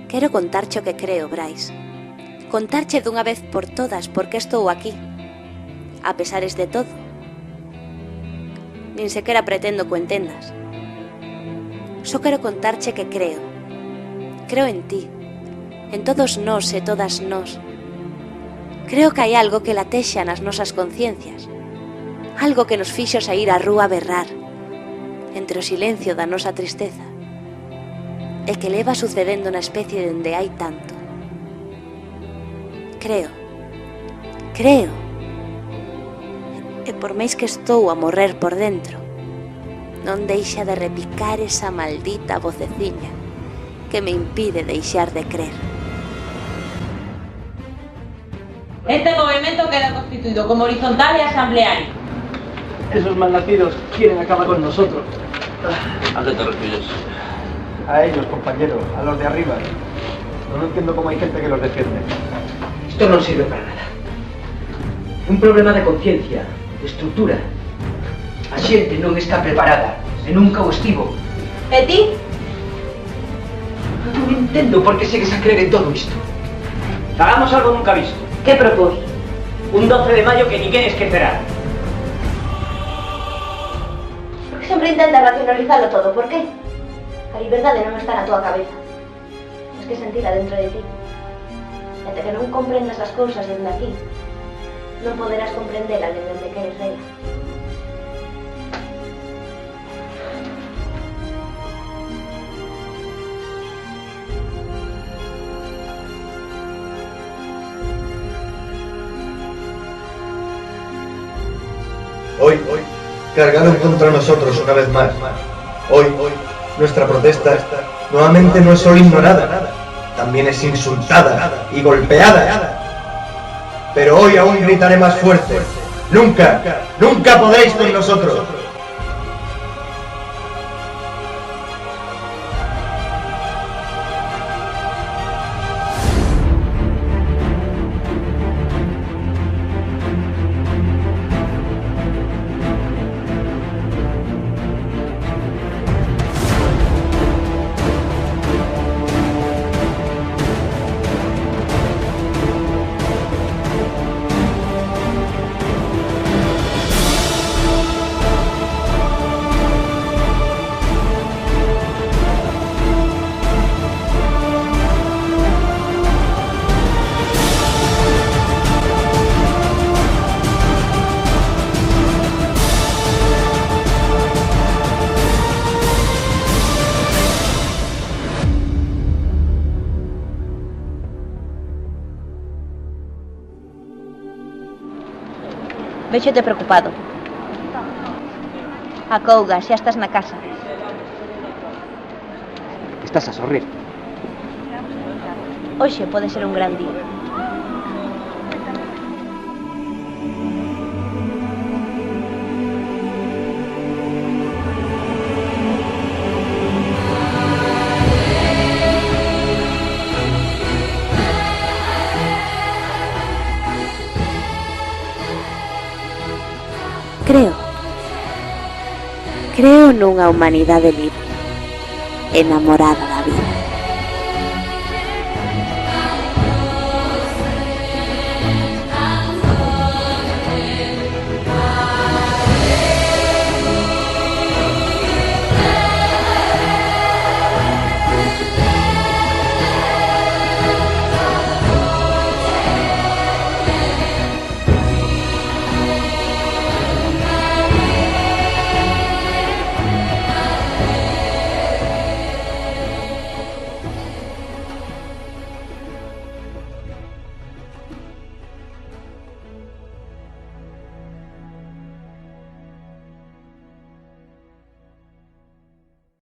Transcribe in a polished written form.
Quero contarche o que creo, Brais. Contarche dunha vez por todas porque estou aquí, a pesares de todo. Nin sequera pretendo que o entendas. Só quero contarche que creo. Creo en ti, en todos nós e todas nós. Creo que hai algo que latexa nas nosas conciencias, algo que nos fixo saír á rúa a berrar, entre o silencio da nosa tristeza, e que leva sucedendo na especie dende hai tanto. Creo. E por máis que estou a morrer por dentro, non deixa de repicar esa maldita voceciña que me impide deixar de crer. Este movimiento queda constituido como horizontal y asambleario. Esos malnacidos quieren acabar con nosotros. ¿A qué te refieres? A ellos, compañeros, a los de arriba. No entiendo cómo hay gente que los defiende. Esto non sirve para nada. Un problema de conciencia, de estructura. A xente non está preparada, e nunca o estivo. ¿E ti? Non entendo por que segues a creer en todo isto. Hagamos algo nunca visto. ¿Qué propós? Un 12 de mayo que ninguén esquecerá. Porque sempre intentas racionalizarlo todo, por qué? A liberdade non está na túa cabeza. Tens que sentila dentro de ti. E até que non comprendas as cousas dende aquí, non poderás comprendela dende onde queres vela. Hoy, cargaron contra nosotros una vez más. Hoy, nuestra protesta nuevamente no es solo ignorada, también es insultada y golpeada. Pero hoy aún gritaré más fuerte. ¡Nunca, nunca podréis con nosotros! Véxote preocupado. Acouga, xa estás na casa. Estás a sorrir. Hoxe pode ser un gran día. Creo nunha humanidade libre, enamorada da vida.